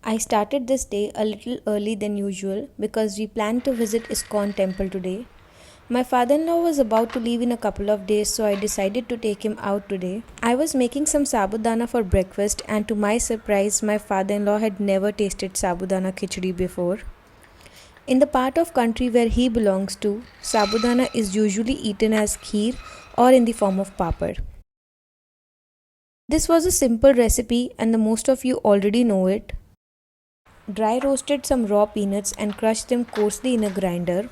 I started this day a little early than usual because we planned to visit ISKON temple today. My father-in-law was about to leave in a couple of days, so I decided to take him out today. I was making some sabudana for breakfast, and to my surprise, my father-in-law had never tasted sabudana khichdi before. In the part of country where he belongs to, sabudana is usually eaten as kheer or in the form of papad. This was a simple recipe and the most of you already know it. Dry roasted some raw peanuts and crushed them coarsely in a grinder.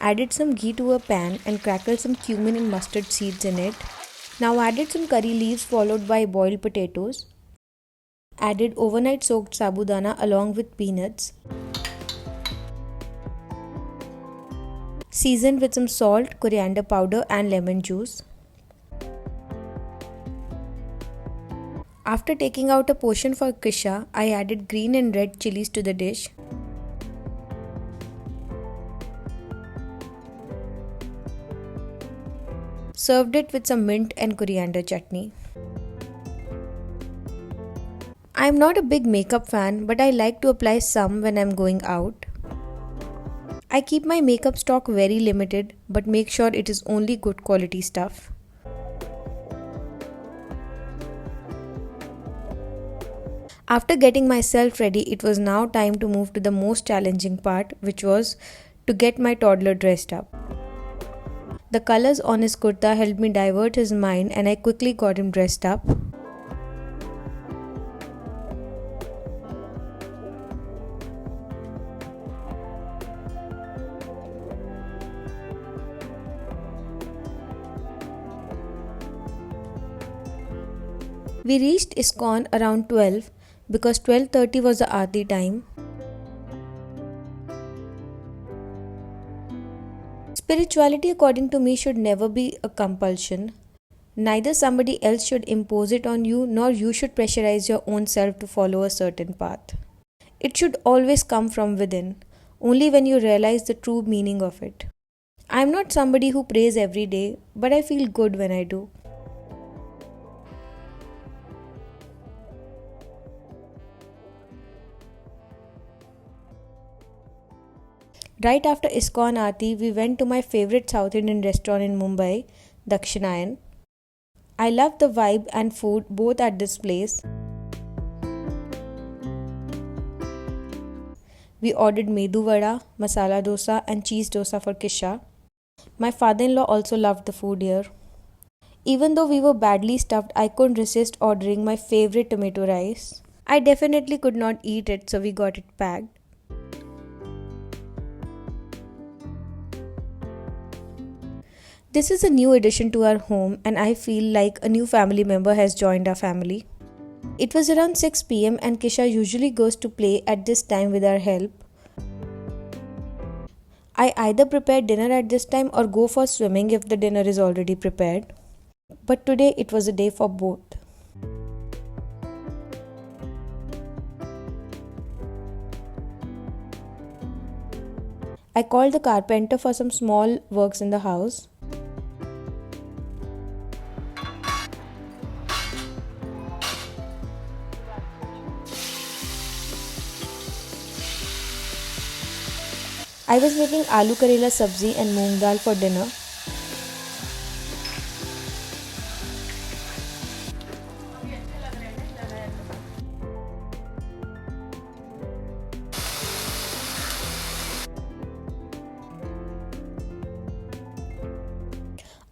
Added some ghee to a pan and crackled some cumin and mustard seeds in it. Now added some curry leaves followed by boiled potatoes. Added overnight soaked sabudana along with peanuts. Seasoned with some salt, coriander powder and lemon juice. After taking out a portion for Kisha, I added green and red chilies to the dish. Served it with some mint and coriander chutney. I am not a big makeup fan, but I like to apply some when I am going out. I keep my makeup stock very limited, but make sure it is only good quality stuff. After getting myself ready, it was now time to move to the most challenging part, which was to get my toddler dressed up. The colors on his kurta helped me divert his mind and I quickly got him dressed up. We reached ISKON around 12 because 12:30 was the aarti time. Spirituality, according to me, should never be a compulsion. Neither somebody else should impose it on you, nor you should pressurize your own self to follow a certain path. It should always come from within, only when you realize the true meaning of it. I am not somebody who prays every day, but I feel good when I do. Right after ISKCON Aarti, we went to my favorite South Indian restaurant in Mumbai, Dakshinayan. I love the vibe and food both at this place. We ordered medu vada, masala dosa and cheese dosa for Kisha. My father-in-law also loved the food here. Even though we were badly stuffed, I couldn't resist ordering my favorite tomato rice. I definitely could not eat it, so we got it packed. This is a new addition to our home and I feel like a new family member has joined our family. It was around 6 p.m. and Kisha usually goes to play at this time with our help. I either prepare dinner at this time or go for swimming if the dinner is already prepared. But today it was a day for both. I called the carpenter for some small works in the house. I was making aloo karela sabzi and moong dal for dinner.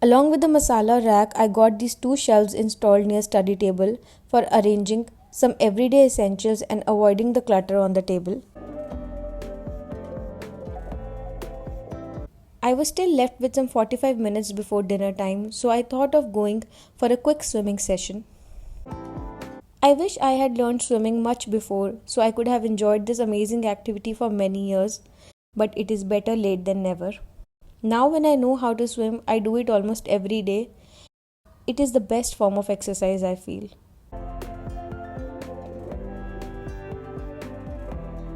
Along with the masala rack, I got these two shelves installed near study table for arranging some everyday essentials and avoiding the clutter on the table. I was still left with some 45 minutes before dinner time, so I thought of going for a quick swimming session. I wish I had learned swimming much before, so I could have enjoyed this amazing activity for many years, but it is better late than never. Now when I know how to swim, I do it almost every day. It is the best form of exercise, I feel.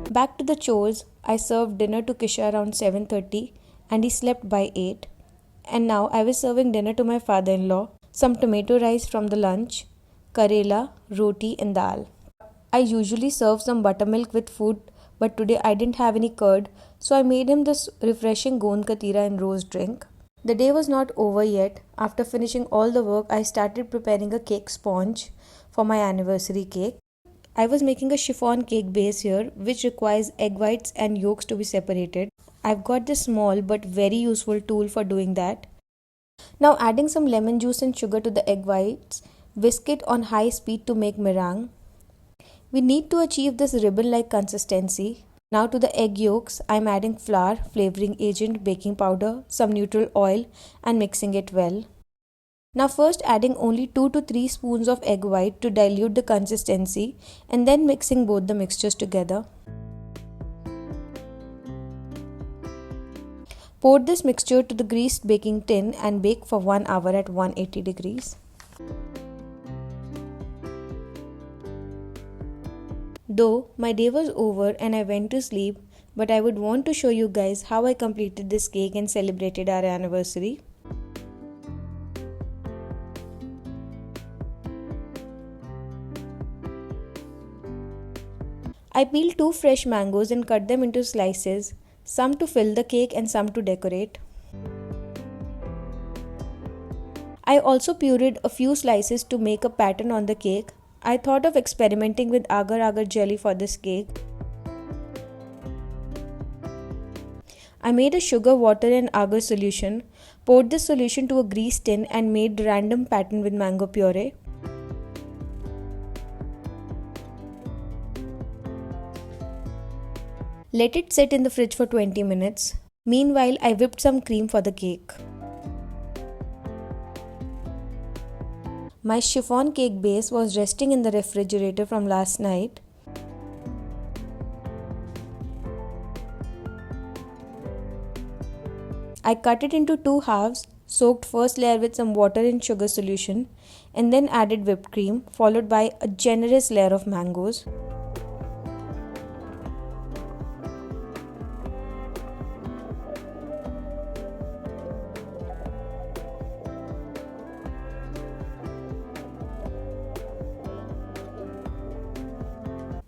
Back to the chores, I served dinner to Kisha around 7:30 and he slept by 8. And now I was serving dinner to my father-in-law, some tomato rice from the lunch, karela, roti and dal. I usually serve some buttermilk with food, but today I didn't have any curd, so I made him this refreshing Gond Katira and rose drink. The day was not over yet. After finishing all the work, I started preparing a cake sponge for my anniversary cake. I was making a chiffon cake base here, which requires egg whites and yolks to be separated. I've got this small but very useful tool for doing that. Now adding some lemon juice and sugar to the egg whites, whisk it on high speed to make meringue. We need to achieve this ribbon-like consistency. Now to the egg yolks, I'm adding flour, flavoring agent, baking powder, some neutral oil and mixing it well. Now first adding only 2 to 3 spoons of egg white to dilute the consistency and then mixing both the mixtures together. Pour this mixture to the greased baking tin and bake for 1 hour at 180 degrees. Though my day was over and I went to sleep, but I would want to show you guys how I completed this cake and celebrated our anniversary. I peeled 2 fresh mangoes and cut them into slices, some to fill the cake and some to decorate. I also pureed a few slices to make a pattern on the cake. I thought of experimenting with agar-agar jelly for this cake. I made a sugar, water and agar solution, poured this solution to a greased tin and made a random pattern with mango puree. Let it sit in the fridge for 20 minutes. Meanwhile, I whipped some cream for the cake. My chiffon cake base was resting in the refrigerator from last night. I cut it into 2 halves, soaked first layer with some water and sugar solution, and then added whipped cream, followed by a generous layer of mangoes.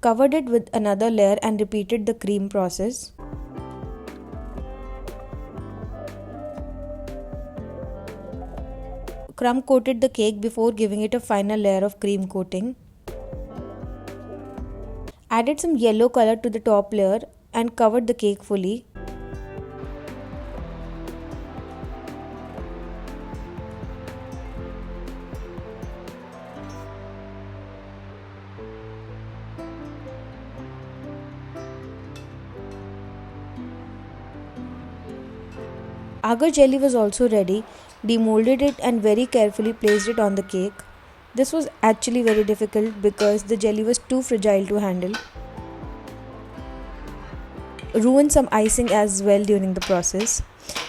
Covered it with another layer and repeated the cream process. Crumb coated the cake before giving it a final layer of cream coating. Added some yellow color to the top layer and covered the cake fully. Agar jelly was also ready. Demolded it and very carefully placed it on the cake. This was actually very difficult because the jelly was too fragile to handle. Ruined some icing as well during the process.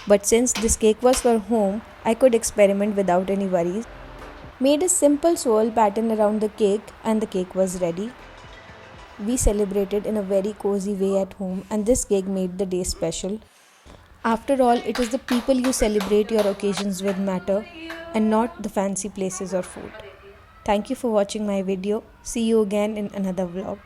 But since this cake was for home, I could experiment without any worries. Made a simple swirl pattern around the cake and the cake was ready. We celebrated in a very cozy way at home and this cake made the day special. After all, it is the people you celebrate your occasions with matter and not the fancy places or food. Thank you for watching my video. See you again in another vlog.